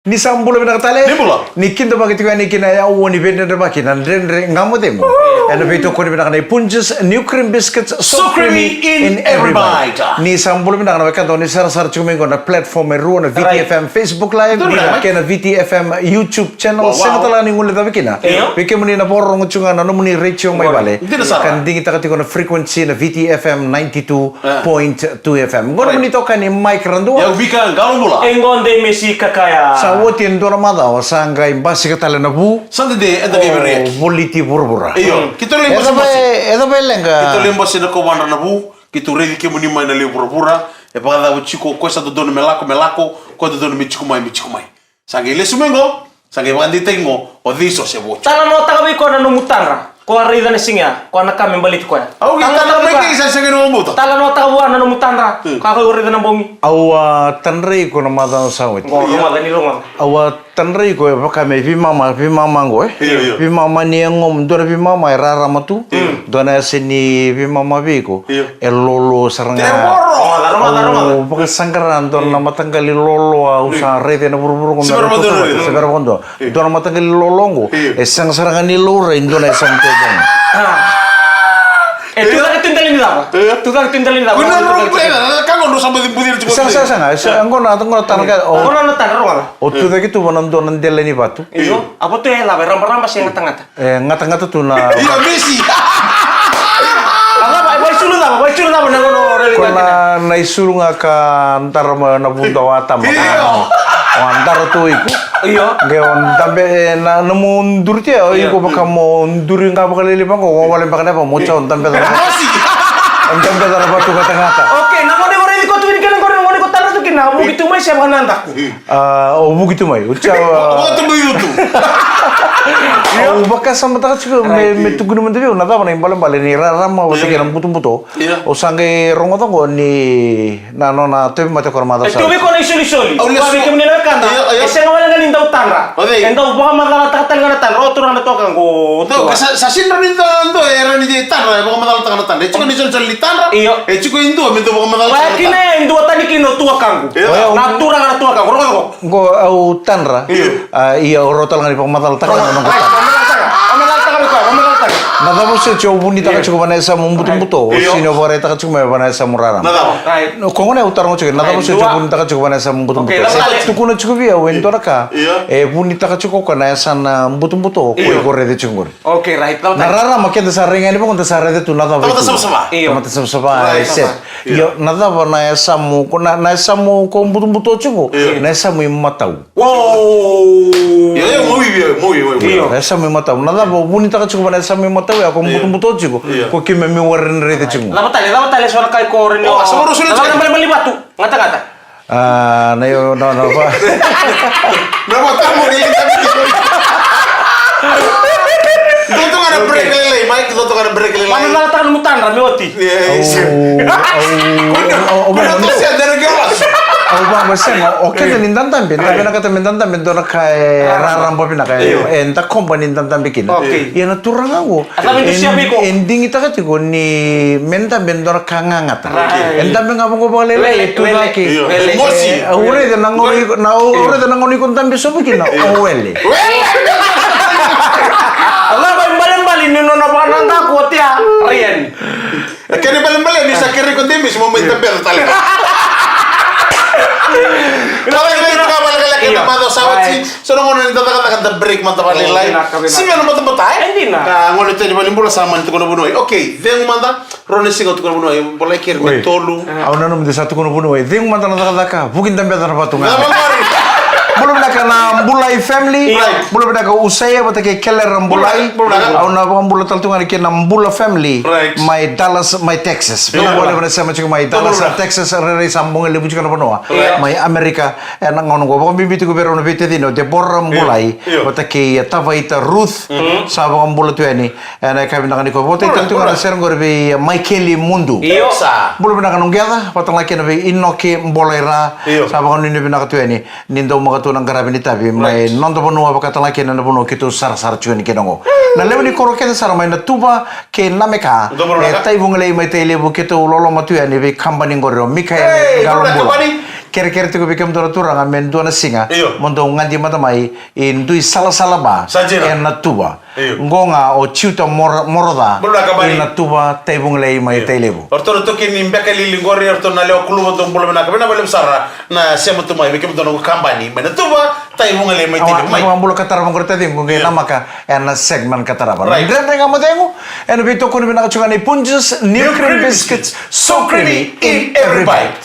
Ni sambulo bina katale. Ni bula. Ni kinto bakit ko ni kina ya uwo ni benda de bakit nan ren ngamo demo. Ano bito ko ni bina kanay punches new cream biscuits So creamy in every bite. Ni sambulo bina kanay kanto ni sar chumengo na platform e ruo na VTFM Facebook Live kena VTFM YouTube channel sengatala ni ngule tabi kina. Bike muni na porong chunga na muni reach yung may bale. Kan dingi takati ko na frequency na VTFM 92.2 FM. Ngono muni to kani Mike Randua. Ya ubika galong bula. Engonde Messi kakaya. Wotin dora mada o sanga imbasi katale na bu. Sante de enta gebere. Voliti burbura. Iyo, kita lembo Edo belenga. Kita lembo sina ko wanda na bu. Kita redi ke muni mai na le burbura. E pagada o chico coisa do dono melako ko do dono michiku mai. Sange ile sumengo, sange bandi tengo o diso se bo. Tala no tagabi ko na numutara. Ko arida na singa, ko na kami balit ko ya. Au kita na mai ke sa no muta. Tala no tagabu na numutara. Ka ko arida na bongi. Awa tanrei ko na mada no sawit. Ko ma ni longa. Awa tanrei ko e pakame vi mama ngo vi mama ni ngom dora vi mama rara matu dona sini vi mama biko e lolo saranga o paka sangaran dona matanggali lolo au sa rete na buru ko sebar bondo dona matanggali lolongo e sang saranga ni lore indona sang tebong Itu tak tindalin dah. Tu tak tindalin dah. Kuna no plena, kago no samba di budir chico. Sang angko na tanaka Ko na tan ronga. o tu daki tu bonan donan deleni batu Iyo, apa tu ya la ramba sing ngata-ngata. ngata-ngata tu na Iya Messi. Ala boy sulu dah na ngono reli. Kona naisuru nga ka antar na bunda wata antar tu iku Iyo. geon tambe na mundur tia iku baka mundur nga baka lilipang ko wala baka na pa mo chon tambe da Messi. tambe da batu kata-kata Oke, na ngone reli ko tu ni kan ngone ko tan tu kina. Mo gitu mai siapa nanda. o bugitu mai ucha Apa tu itu? o baka sama ta chico me tu gunu mende na da bana imbalan bale ni rama o se keram buto o sange rongo tango ni na no na te mate kormada sa Tu ko na isoli. Oh, Ko leso. ni kemni na kanda. Ese ngawala nga nindaw tanra. Endo baka madala tatal nga tan. Otro na to kan ko. No, sa sinra ni tanto era ni de tanra, baka madala tangan tanra. Chico ni son li tanra. Iyo. E chico indo mendo baka madala Wa tangan. kine endo tani kino tua kangu. Na tura nga tua kangu. Rongo. go au tanra iya rotal ngani pamatal ta kana nang nada mo se cho buni ta chu bana sa mumbuto sino bore ta chu me bana sa murara Right. no ko ngone utar mo chu nada mo se cho buni ta chu bana sa mumbuto tu kuna chu via wendo raka e buni ta chu ko kana sa na mumbuto ko gore de chungor Okay, right. narara makenda sa ringani po kunta sa rede tu nada Tama sama-sama. Tama sama-sama set yo nada bana sa mo ko na sa mo ko mumbuto chu na sa mo matau Wow. Ya, muy bien. Esa me mata. Nada bo bonita ka chuko na esa me mata ya ko muto chico. Ko ki me warren rete chico. Lama tali soal kai ko rin. Sama rusul Lama bali batu. Ngata. Na yo no pa. No matamo ni Dito nga na break lele, Mike. Dito nga na break lele. Mami lang takan mutan rami oti. Yes. Kuna to siya dari gawas. Ba maseng okay na nindantan bin. Tabi na kata nindantan bin do na kay rarambo bin na kay enta company nindantan bikin. Ya na turang ako. Ending ita ka tigo ni menta bin do na kangangata. Enta bin nga ko ba lele itu laki. Emosi. Ure de nangoni kun tambi so bikin na owele. Allah bali ni nona pananda ko tia Rian. Kaya balen-balen ni sa kiri ko din mismo may tabi tali. Kalau ini juga balik lagi ke mata sawat sih, soalnya ngono nito kata break mata balik lagi. Sih mana mata betai? Nah ngono itu balik bola sama itu kono bunuh. Oke, deng mata Ronnie sing itu kono bunuh. Boleh kir tolu. Aku nanu mesti satu kono bunuh. Deng mata nata kata bukin tempat terpatungan. Belum nak na Mbulai family, belum nak usaya bata ke Keller Mbulai, au na Mbula taltungan ke na Mbula family, my Dallas, my Texas. Belum boleh bana sama cuma my Dallas, Texas rere sambung lebu cuma panoa. My America, na ngono go bibitu go berono bete dino de borra Mbulai, bata ke Tavaita Ruth, sabang Mbula tu ini, na kami nak ni ko bota taltungan serang go be Michaeli Mundu. Belum nak nunggiata, patang lagi na be Inoke Mbolera, sabang ni nak tu ini, nindo mga nang garabini tabi mai nondo bono apa kata laki nando bono kitu sar cuan kenongo na lewe ni koro kete sar mai na tuba ke nameka tai bungle mai tai lebu kitu lolo matu ya ni be company ngoro mikael galombo kira-kira tu bikin turang amen dua singa Iyo. montong nganti mata mai in dui salah ba Sajena. en natuba Iyo. ngonga o ciuta moroda Belum nak kabari. in natuba tebung lei mai teilebu Orto to kini mbeka lili ngori orto na leo kulu to mbolo na kabena bale sara na sema to mai bikin to no kambani mena to ba tai bunga le mai tele mai. Ang bulo katara mong kurta din kung kaya namaka en segment katara ba. Right. Grande nga mo tengo en bito ko ni binakatsungan ni Punjus New Cream Biscuits so creamy in every bite.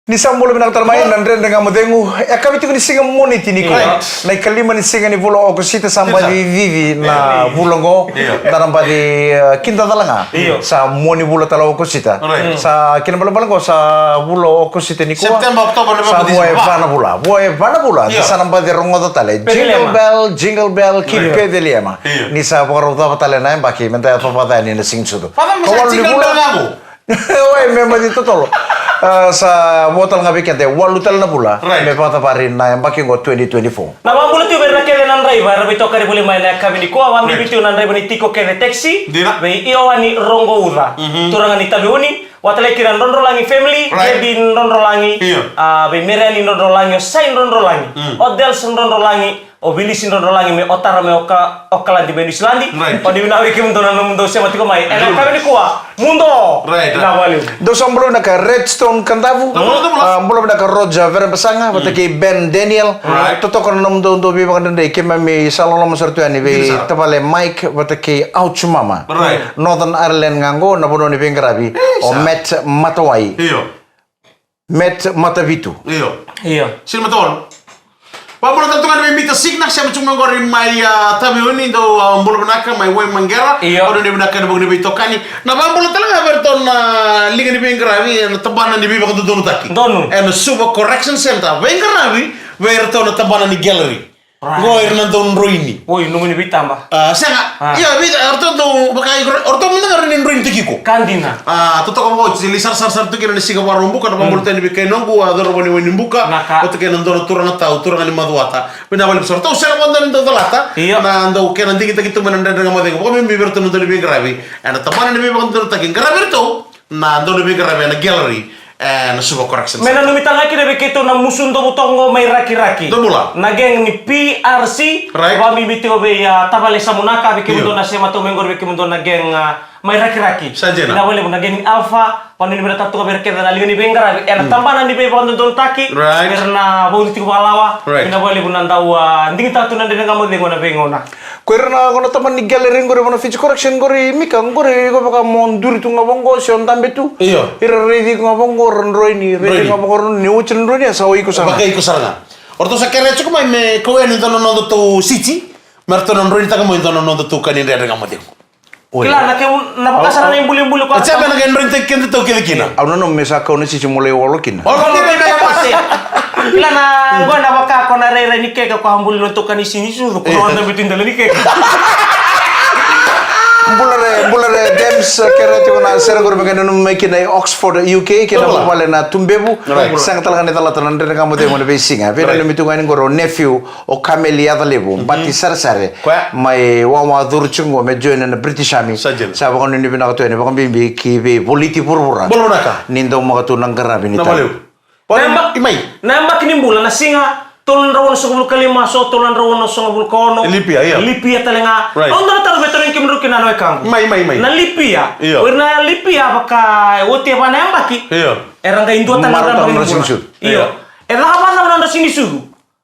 Ni sambulo binakatarmain nandren nga mo tengo kami tiko ni singa moni tiniko. Right. Na kalima ni singa ni bulo ko sita samba di vivi na bulongo dalam badi kinta talanga sa moni bulo talaw ko sita. Right. Sa kinabalabalan ko sa bulo ko sita ni ko. September, Oktober, Sa November, buhay December. Buhay Vanabula. Iya. Sa namba di rongo tale. Jingle bell, keep pedeliema. Iya. Ni sa pagkaruta pa tale na yung baki, mentaya pa pa tayo nila sing sudo. Pada masa jingle bell ngaku. Oy, memang dito tolo. Sa botol nga bikente, walutal na pula. Right. May pata pa rin na yung baki ko 2024. Na mambulo tu berna kele nan driver bito kare boleh main kami ni ko awam Right. bito nan driver ni tiko kele taxi Dina. be iyo ani rongo uda turanga ni tabiuni watale kiran ronro langi family Right. be ronro langi Iyo. be merani ronro langi sain ronro langi odel sun ronro langi o bilisi ronro langi me otara me okala di benis landi Right. o di binawi kim donan mundo sema tiko mai ena kami ni ko mundo Right. na wali Dos ang bulo naka Redstone Kandavu, bulo naka Roja Vera Basanga, bata kay Ben Daniel, Right. toto kan nom do bi makan dende kay mami salolo masartu ani be Bisa. tapale Mike bata kay Ouch Mama. Right. Northern Ireland ngango na bono ni Bengrabi o Met Matawai, Iyo. Met Matavitu. Iyo. iyo Sino matol? Pamulo tanto kan may mita signa siya cuma ngori mai tabi ini do mbolo benaka mai wai manggera Iyo. odo ni benaka ni bogni bitokani na pamulo talaga berton liga ni bengravi na tabana ni bibak do taki Donu. and suba correction center bengravi berton na tabana ni gallery ngoir na don roini woi numuni bitamba sanga iya bit orto do bakai orto mun ngari ni roini tikiko kandina toto ko si sar tu kira ni siga warumbu kana pamulo tani bikai nongu adoro boni wani buka Naka. oto kena ndoro turang tau turang ni maduata pina wali besar tau sera wanda ndo dalata Iya. na ndo kena ndiki taki tu menanda dengan madeng ko mi berto ndo lebih gravi ana tamana ni bibang ndo taki gravi to na ndo lebih gravi na gallery and suba correction Mena numitanga kire beketo na musun do butongo may raki-raki. Do mula. Nageng ni PRC. Right. Wami bitio be tabale samunaka beke Iyo. mundo na sema to mengor beke mundo nageng may raki-raki. Sajena. Na wale nageng ni Alpha panu ni berata to berke na liga ni bengara. Ena tambana ni be panu don taki. Right. Karena bauti ko balawa. Right. Ina wale bunanda ndingi tatu nande ngamo dengo na bengona. Kuirna kono taman ni galeri ngore mono fitch correction ngore mika ngore ko baka monduri tu ngabongo sion tambe tu. Iyo. Ira redi ngabongo roini redi ngabongo ni uchin roini sawi ko sana. bagai ko saranga orto sa kere chuko mai me ko en ndo no to city merto non roini taka mo ndo no tu kanin re dengan madeng Kila na ke na bakasana na imbuli-imbuli ko. acha bana gen roini tak kende to kile kina Ano no mesa ko ni si mulai wolokin. oh Kalau kene bebe pasti. Ila na gua na baka ko na rere ni keke ko hambuli no to kanisi ni su ko na bitin dala ni keke. Bulare Dems kere tu na sera gor bagana no make na Oxford UK kena Betul. pale na tumbebu Right. sang talaga ni talata nan de ngamo de mo be singa pe na Right. mitu ngani goro nephew o Camelia da lebu bati sare Kwa. mai wa durchungo me join na British Army Sajel. sa ba ni bina ko to ni ba bimbi ki be politi purpura bolo naka nindo mo to nang garabi ni na ta valeu Nembak imai Nembak ni mbula na singa tulun rawon sa kubul kalima so tulun rawon sa kubul kono. Lipia, iya. Lipia talenga. Right. On na taro beto rin kimru kinano kang. imai Na lipia. Iya. Na lipia baka wote pa nembaki. iyo Erang ka indua tanang Marta rambang na ni sinisud. Iyo. Erang apa na na sinisudu.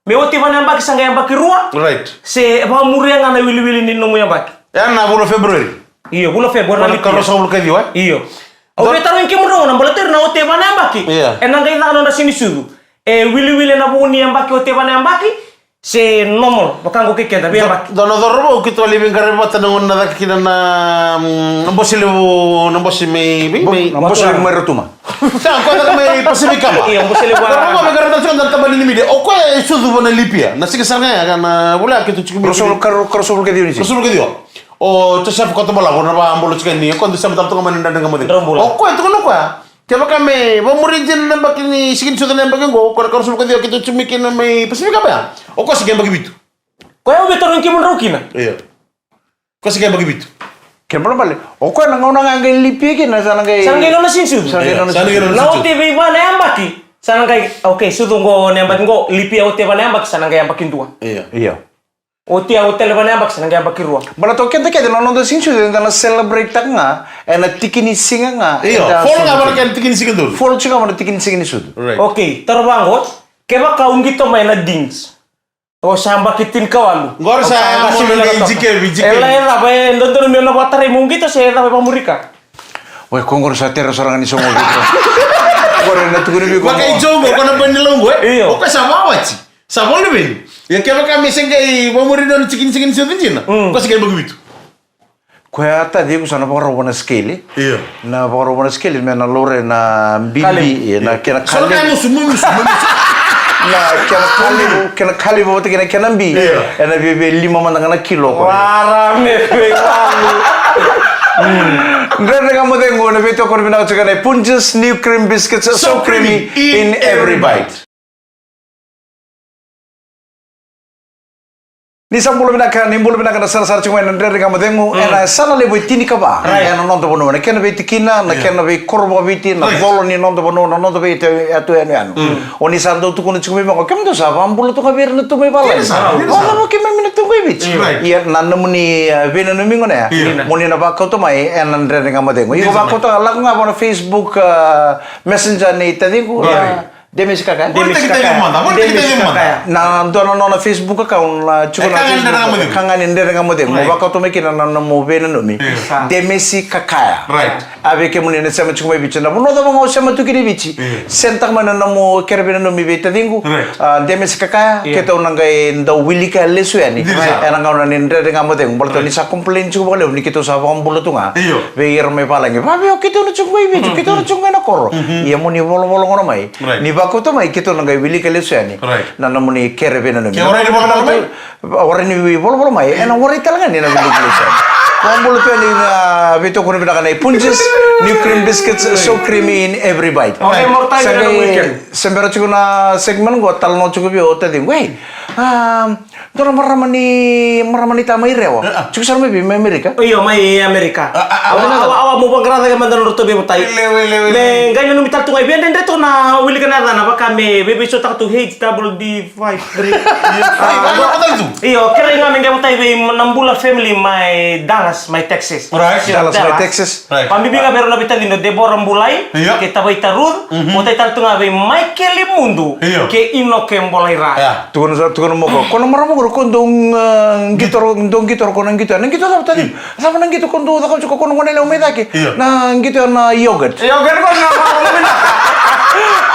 Me wote pa nembaki sanga yambaki ruwa. right Se ba muriang na wili-wili ni nomu yambaki. ya na bolo february Iyo, bulan Februari Kalau kalau soal kayak dia, Iyo. Oke, taruh yang kemana orang boleh terus naute mana yang baki. Iya. Enang kita nanda sini sudu. Wili na buni yang baki ote mana yang baki. Se nomor, bukan gue kekeh tapi yang baki. dono dorbo kita living karena mata nungun nada kita na nambosi me Nambosi merutuma. Sa ko na may pasifika ma. Iya, mbosili wa- Pero mo magara na sa tabani ni media. O ko e sudu bona lipia. Na sige sarga ya kana wala kitu chiki. Krosul ke dia ni sih. Rasul ke dia. O to chef ko to bala bona ba ambulo chiki ni ko ndisa mta to ngam ndanda ngam. Rambulo. O ko to no ko. Kaya kami, ba murijin na bakini sigin sudu na bakini go ko rasul ke dia kitu chumiki na may pasifika ba. O ko sige bagi bitu. Kau yang betul yang kimun rukina. Iya. Ko sige bagi bitu. Kembali balik. Oke, nang lipi ki na sana kay. Sana kay no sinsu. Sana kay no Na OTV ba na ambaki. Sana kay okay, sudo ngo ne ambaki ngo lipi OTV ba na ambaki sana kay ambakin dua. Iya. OTV hotel ba na ambaki sana kay ambakin ruwa. Bala to kente kay no no sinsu na celebrate tak nga ena tikini singa nga. Iya. Fol nga ba kan tikini singa dul. Fol chika mana tikini singa ni sud. Okay, terbangot. Keba kaung gitu main dings. O samba kitin kawalu. Ngor sa mo ni jike. Ela ba ndonto no mena batare mungi to se ba pamurika. Weh, kongor sa terra sorangan ni somo gitu. Kore na tukuni bi ko. Makai jogo kono benilong gue. Iya. Oke sama wachi. Sama ni ben. Ya kema kami sengai pamuri don cikin sudin Ko sige begitu. Ko ata dia kusana paro bona skele. Iya. Na paro bona skele mena lore na bibi na kena Solo kale. kamu sumu. Na kena kali bo te kena bi. Ena bibi 5 mandangana kilo ko. Warame walu. Ndre kamu tengo na beto ko bina chakane Punches new cream biscuits so creamy in every bite. Ni sambulu binaka na sar cuma ndre kamu tengo ena sana lebo tini kaba. Ena non to bono na kena be tikina na kena be korbo biti na bolo ni non to bono na non to be atu anu. Oni sando tu kono cuma ko kem to sa ambulu to kaber na to be bala. Wala mo kem minute to go bit. Iya nanna muni bena no mingo na. Muni na ba ko to mai ena ndre kamu tengo. Iko ba ko to la nga bona Facebook Messenger ni tadi ko. Demis kakak. Na dono na Facebook account la chuko na kangan ndere ngamode mo baka to mekina na mo bena no mi Demesi kakaya Right. Ave ke munene sama chuko mai bichana no da mo sama tu kiri bichi sentak mana na mo kerbena no mi beta dingu Demesi kakaya ke to nangai nda wilika lesu yani era ngau na ndere ngamode mo to ni sa complain chuko bole ni kito sa bambulo tunga be yer me palange ba be kito no chuko mai bichi kito no chuko na koro ia mo ni bolo ngono mai ni bako to mai kito nangai wilika lesu yani na no ni kerbena no mi orang ni bolo mai ena ori talangan ni na wilika lesu Pambulu tu ni beto kono bina kanai Punches new cream biscuits so creamy in every bite. Okay, more time in the weekend. Sembara cukup na segmen gua talno cukup yo tadi. Weh, dora maramani tamai rewa. Cukup sama bi Amerika. Iya, mai Amerika. Awa mo pangkara ka mandan roto be mutai. Le ganyo no mital tungai bien dende to na wili kana na baka me bebe so tak tu HWD5 Iya, kira nga menga mutai be nambula family my Dallas, my Texas. Dallas, my Texas. Pambibi nga pero nabita dino Deborah Mbulay, kita bay tarud, mutai tal tunga be Michael Limundo, ke ino ke mbolay ra. Tukun mo ko. Kono maramo ko dong gitor ko nang gitor. Nang gitor sa tadi. Sama nang gitor ko do ko ko kono nela umeda ke. Nang gitor na yogurt. Yogurt ko na ko.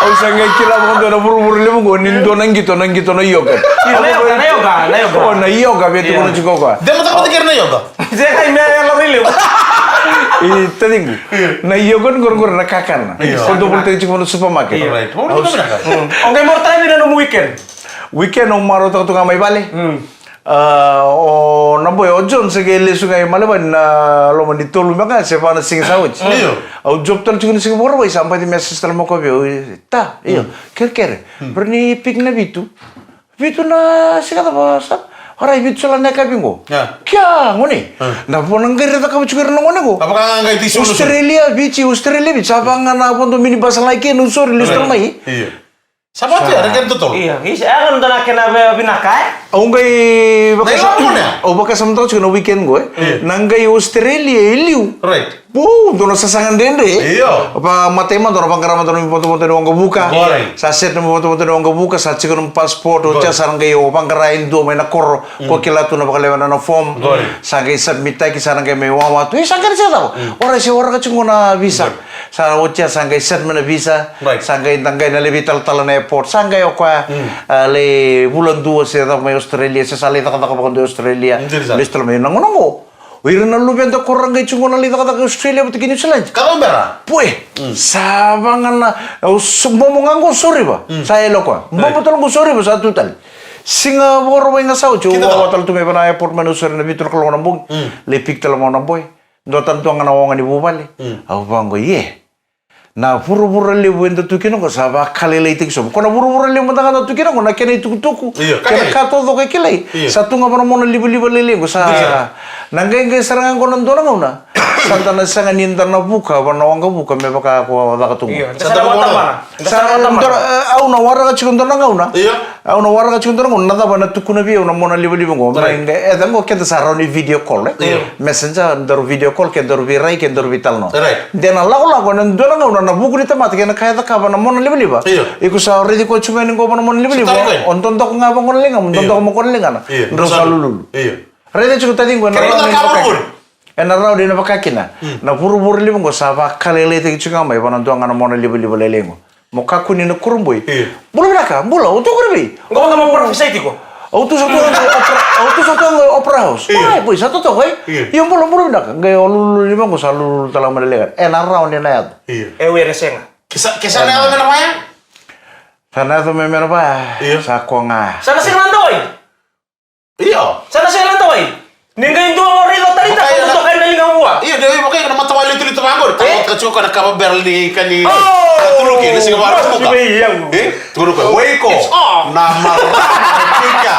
Ang sangay kila mo do na buru-buru limo ko nindo nang gitor na yogurt. Na yoga. Oh, na yoga beto kono chiko ko. Demo tak pikir na yoga. Saya kay me la rile. Tadi na yogurt gor na kakan. Kondo pulte chiko no supermarket. Okay, more time na no weekend. Weekend on maro to ngamay bale. O naboy ojon sige lesu ngay malaban na lo man ditulu maka se pa na sing sawit. Au job tal chikun sing boro sampai di message tal mo ko ta iyo ker berni pik na bitu na sigata ba sa Harai bitu sala neka bingo. Kya ngoni. Na ponang gere ta kamu chukir ngone ko. Apakah ngai tisu Australia bici apa ngana pondo mini basa like no sorry listor mai. Sabat ya, rekan tutul. Iya, akan dana kena binakai. Ongai baka samtang chukno weekend go. Nangai Australia iliu. Right. Dono sasangan dende. Iya. Apa matema dono pangkarama dono foto-foto dono buka. Saset no foto-foto dono buka sa chikon passport o chasarang gayo pangkara indo may nakor ko kilatu na bakalewan na form. Sagay submit tay kisarang gay may wawa tu. Sangkar siya daw. Ora siya ora ka na visa. Sa ocha sangay set na visa. Sangay tanggay na lebital tala na airport. Sangay o kwa le bulan 2 siya daw may Australia. Sa salita ka ko Australia. Listal may nangonongo. Wira na lubian da korang gay chungo na lita kata ke Australia buti New Zealand. Kalau bera? Pue, sabangan na momong anggo sorry ba? Saya lokwa. Momong tolong sorry ba sa tutal. Singapore ba nga sao chu watal tume pa na airport manusur na bitur kalau nambong. Lepik tala mo namboy. Dotan tu ang nawongan ni bubali. Au banggo ye. Na buru-buru lebu ento tukino ko saba kalele itik so. Kona buru-buru lebu mata kata tukino ko na kena tuku. Kena kato to ke kelai. Satu ngapa na mona libu-libu lele ko sa. Nangge serangan ko nandona ngona. Santana sanga nintana buka wana wanga buka me baka ko daka tungu. Santana mata mana? Santana au na wara ka chikundona ngauna. Au na wara ka chikundona ngona nada bana tukuna bi una mona libu-libu ngo. Nge edango kenta saroni video call. Messenger ndor video call ke ndor bi rai ke ndor vital no. Dena lago nandona ngauna na buku ni tempat kena kaya tak apa na mona libu-libu. Iku sa already ko chumen ngo bana mona libu-libu. Onton tok ngapa ngona lenga, onton tok mo kona lenga na. Ndro salulu. Rede chuku tadi ngo na. Enarau di napa kakina, na buru-buru libu ngo saba kalele te chunga mai bana doanga na mona libu-libu lelengo. Mo kakuni na kurumboi. Bulu naka, bula utu kurbi. Ngo nga mo profesai tiko. Auto satu opera house. Ai, boy, satu to koi. Yung bulu naka, ngai olulu libu ngo salu talang melelengan. Enarau ni na yat. Ewe resenga. Kisah na apa namanya? Sana to me merba. Sa konga. Sana sing landoi. Iya. Sana sing landoi. Ningayin doang orang itu tadi tak untuk kain dari kamu buat. Iya, dia makanya nama tawali itu anggur. Tahu kacau kana kaba berli kani. Tulu kini sih kabar buka. Tulu kau. Weko. Nama Rafika.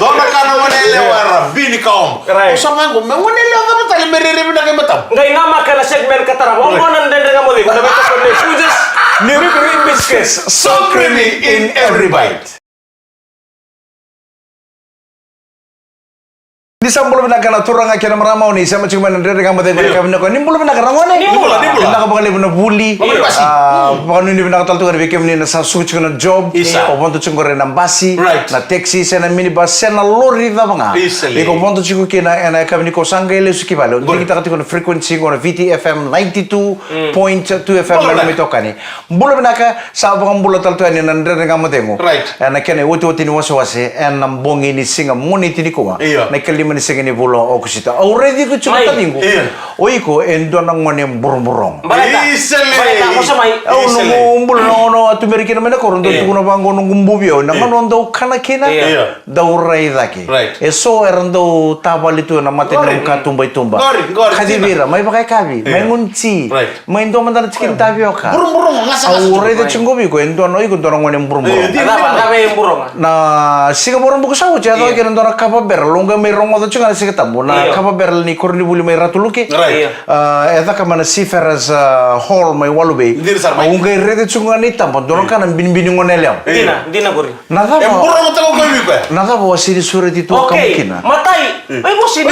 Dona kana wanele warabini kaum. Usama ngom, wanele apa tali merere bina kaya matam. Nggak nama kana segmen katara. Wangonan dan dengan kamu deh. Kalau betul kau fuses, niri cream biscuits, so creamy in every bite. Ni sambul bina kana turang akena maramau ni sama cuma ndere kamu teh mereka bina ko ni bulu bina karangone Ni bulu. bina ko bina bully pokon ni bina tal tu kan bekem ni na sa suci kana job o ponto chungore na basi na taxi sena minibus sena lori da banga e ko ponto chiku kena ena kabini ko sangele suki balo ni kita katiko frequency ko VTFM 92.2 FM na mitokani bulu bina ka sa bang bulu tal tu ni na ndere kamu tengo ena kene wote ni waswase ena mbongi ni singa moni tiniko na kelima ni segini bulo o kusita already ko chuma talingo oiko endo nang ngone burung-burung Balita mo sa may. Nung bulo no atumerikina mena koron do tuno bango nung gumbubio nang do kana kina daw rai daki eso erando tabalito na mate nung katumbay-tumba kadibira may bakay kabi may ngunci may ndo man chicken tapioca Burung-burung ngasa already chungobi ko endo no iko do nang ngone burung-burung Apa yung burung? na siga burung buku sawo jado kira ndo na kapaber longa may rongo do chunga siga tambo na kapaber ni korni buli may ratuluki eta kamana seafarers hall may walube unga rede chunga ni tambo do kana bin ngonelem Dina guri. nada burung tahu kau juga. nada bo siri sure di tu kamukina Matai. Ay mo sini.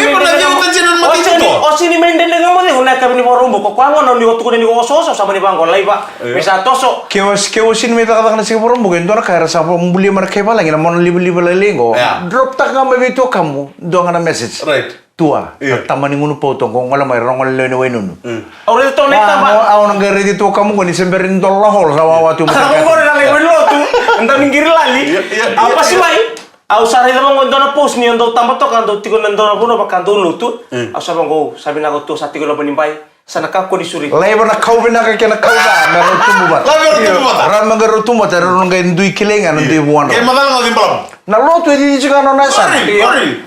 Sini menden dengan mo ni kami ni burung buko kwangon ni waktu ko ni oso sama ni bangko lai ba. Bisa toso. kewas sin meta kata kana siga burung buko ndo na kaya sa mbuli man kay pala ngina mon libu lengo drop tak nga may to kamu do nga na message tua tamani ngunu potong kung wala may rongol leno wenunu Orang itu nek tama. aw nang ready to kamu ko ni semberin dollar hol sa wawa tu Ako ko lang ibelo tu. Anda minggir lali. Apa sih mai? Au sari lamang ko na post ni ando tamba to kan do tigon ando na puno bakang do lutu. Au sabi ko sabi na ko to sa tigon na panimbay. Sana ka ko ni suri. labor na kau bina ka kena kau da meron tumubat ran magaru tumat ron ngai ndui kilenga ndui buano Madal ngau belum. na lo tu di juga no nasa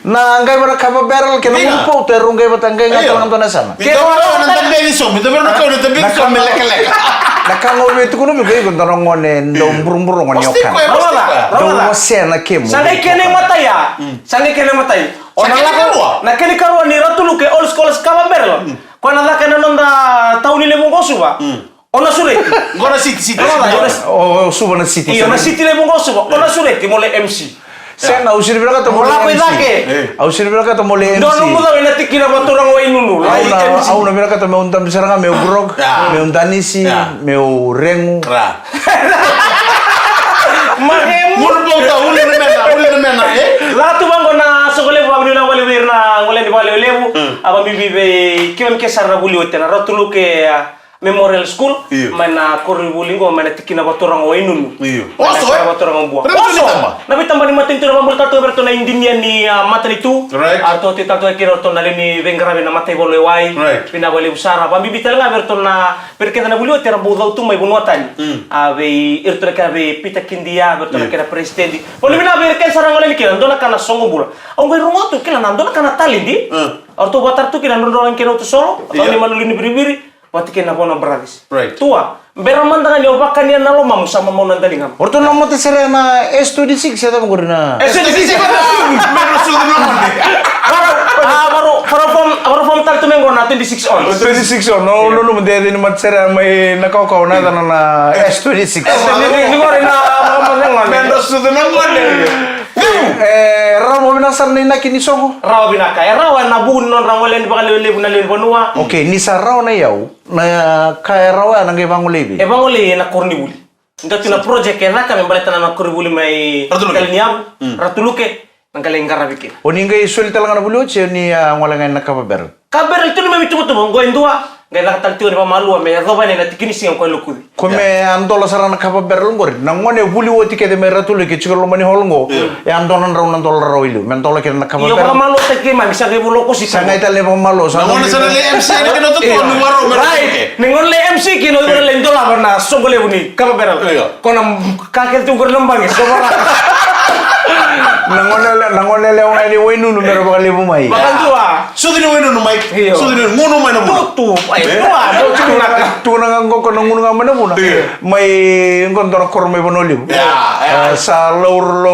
na ngai bara kapa barrel kena ngupo te ron ngai batanggai ngatong to nasa Kita orang nonton Benison, kita baru nak kau nonton Benison melek-melek. na kango betu kuno mi ko ndoro ngone ndo burung-burung ngone yokan do wase na kemu Sangai kene matai ya. Sangai kene matai. Orang lako. Na kene karo ni ratulu ke all school skaba berlo. Ko na la kene nonda tauni le mongosu ba. Ona sure. Gora city. oh suba na city Iyo na city le mongosu ba. Ona sure ti mole MC. sen ausir bila ka to mole Wala ko MC idake. ausir bila ka to mole MC Dono mo daw na tikira ba turang wa inunu. Lai MC. Au na bila ka to me undam bisaranga me brog me undanisi me rengu Mahemu. Murbo ta uli remena La tu bango na sokole ba na wali wirna ngole ni wali lewu. Aba bibi be kion ke sarra buli wetena ratulu ke Memorial School mana korri bulingo mana tikina batorang o inunu Oso batorang buah oso nabi tambah ni matin tu ramul tato berto na indinia ni mata itu arto ti tato kira to na lini vengrabe na mata bole wai pina bole usara ba bibi tala berto na perché na bulio tera budau tu mai bunuatan ave irto ka be pita kindia berto na kira presidente bole bina be ken sarang ngale kira ndona kana songo bula on go rumoto kila ndona kana talindi arto batar tu kira ndona kira to solo atau ni malu ni biri wati kena bona bravis. Right. Tua, beramanda nga opakan yan nalo mamu sama mau nandalingam. Orto namo te serena S26 ya tamu gorina. S26 baru form tal tu menggo na 26 on. 26 no mende ni mat sera mai nakau na na S26. Ni gorina mau Mendo sudah nangone. Ramo binasar ni nakini songo. Rawa binaka, rawa na bun non rangolen bakal lebu na len bonua. Okay, ni sarao na yau na kaya rawa nang ibang ulebi. E bangole na kornibuli. Ndatu na project na kami baleta na kornibuli mai kalniam, ratuluke nang kaleng karabiki. Oninga isuel talaga na bulo che ni ngolangan nakapaber. Kaber itu na mitutumo ngo indua. Gaya nakataltiwa ni pamalu me roba ni natikini siyang ko lukudi. Kome andola sarana nakapaber longor. Nangone buli woti kede me ratuluke chikolo mani holngo. E andolan raw nandola raw ilu. Mentola kede nakapaber. Iyo pamalu tekima bisa ke bulo ko si Sangay tale pamalo. Nangone sana le MC ni kino to nuwaro right. Ningon le MC kino le ndola barna sobole buni kapaber. Kona kakel tu gorlombang sobora. Nangone le ona ni wenu numero bakal lebu mai. Bakan tua. Sudah ni weno numai. Sudah ni ngono mai namu. Tutu. Ay tua. Tu nang ngko kono ngono ngamana buna. Mai ngontor kor mai bonoli. Sa laur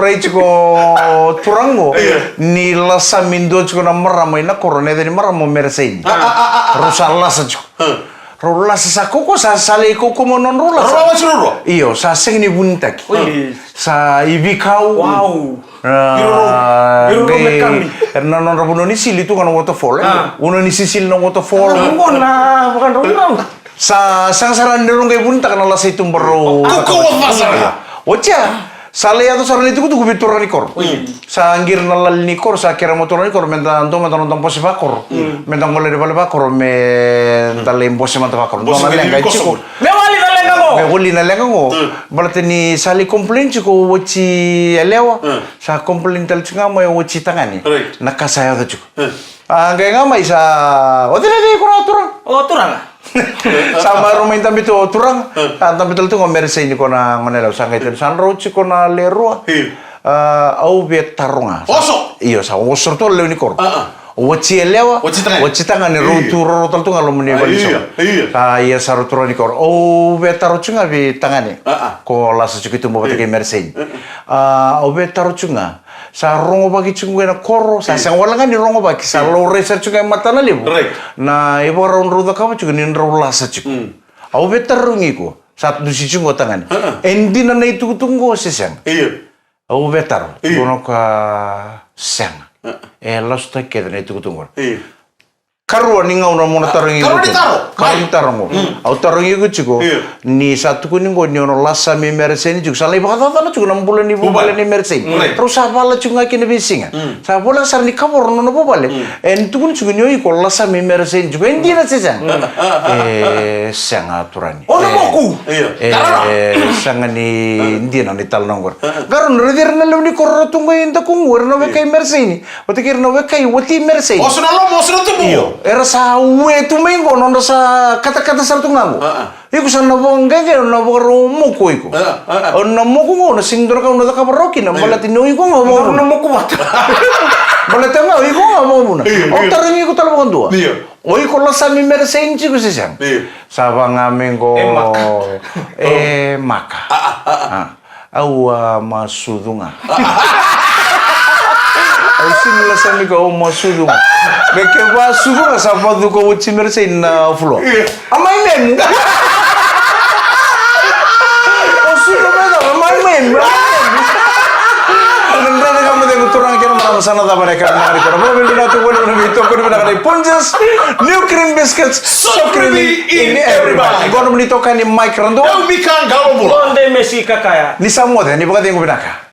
rage ko turango ni lasa mindo ko na maramay na korone de maramo mersei. Rosalla sa Rola sa koko sa sale koko mo non rola. Rola suro. Iyo sa sing ni buntaki. Sa ibikau. Wow. Non rabuno ni sili tu kan waterfall. Uno ni sisil na waterfall. Ngona bukan rumah. Sa saran derong kay bunta kan alas itu bro. Koko wafasa. Ocha. Sale ato saran itu kutu kubitura ni kor. Sa anggir nalal ni kor sa kira motor ni kor menta anto menta nonton posi bakor. Menta ngole de bale bakor menta lembo se menta bakor. Dona lenga chico. Me wali na lenga mo. Me wali na lenga mo. Balate ni sali complain chico wochi elewa. Sa complain tal chinga mo wochi tangani. Nakasaya to chico. Angge ngamai sa odile di kura turang. Oh turang. Sama rumah intam itu turang, antam itu tuh ngomer sini kona ngonela sangai itu sanro ciko na lerua, au biet tarunga. Osok. Iyo sa osor tuh leuni kor. Wachi elewa, wachi tangan ni rotu tuh ngalo meni bali so. Iya saru turun ni kor. Au biet taru cunga bi tangan ni. Ko lasa ciko itu mau pakai mersein. Au biet taru cunga. Sa rongo bagi cunga na koro, sa sang wala nga ni rongo bagi sa low racer cunga mata na libo. Na ibo raun ruda kama cunga ni raun lasa cunga. Au betar rungi ko, sa dusi cunga tangan. Endi na itu tunggu sesang. Au betar, kono ka sang. Los ta keda na itu tunggu. Karuan ni ngau na mona tarungi ko. Karu ni tarungo. Au tarungi ko ciko. Ni satu kuning ko ni ono lasa mi merseni ciko. Salai bakal tata ciko 6 bulan ni bulan ni merseni. Terus apa la ciko ngaki ni bisinga. Sa bola sar ni kabor no bobale. En tukun ciko ni ko lasa mi merseni ciko. Endi na sesang. Sang aturani. Ono moku. Sang ni endi na ni tal nongor. Garun redir na lewni korro tunggu inta kungur no bekai merseni. Otakir no bekai wati merseni. Osno tubuh. Era sa uwe tu mengo non sa kata-kata sartu ngamu. Iku sa nabong gege nabong moko iku. Na moko ngo na sindor ka na ka baroki na balati no iku ngo na moko bat. Balati nga iku ngo na. O taringi ko talabong dua. Oi ko la sa mi mersenci ko sisang. Sa banga mengo maka. Au masudunga. Au sini la sami ko masudunga. Beke ba sugu na sapatu ko uchi merse na flo. Amai men. O sugu ba amai men. Nanda na kamu de turang kira mara sana da bare kan nari ko. Bo bin na to bolu na bito ko bin na kay Ponjas new cream biscuits so creamy in everybody. Gono ni to kan ni Mike Rando. Au mi kan galo bula. Donde Messi kakaya. Ni samo de ni baka de ko binaka.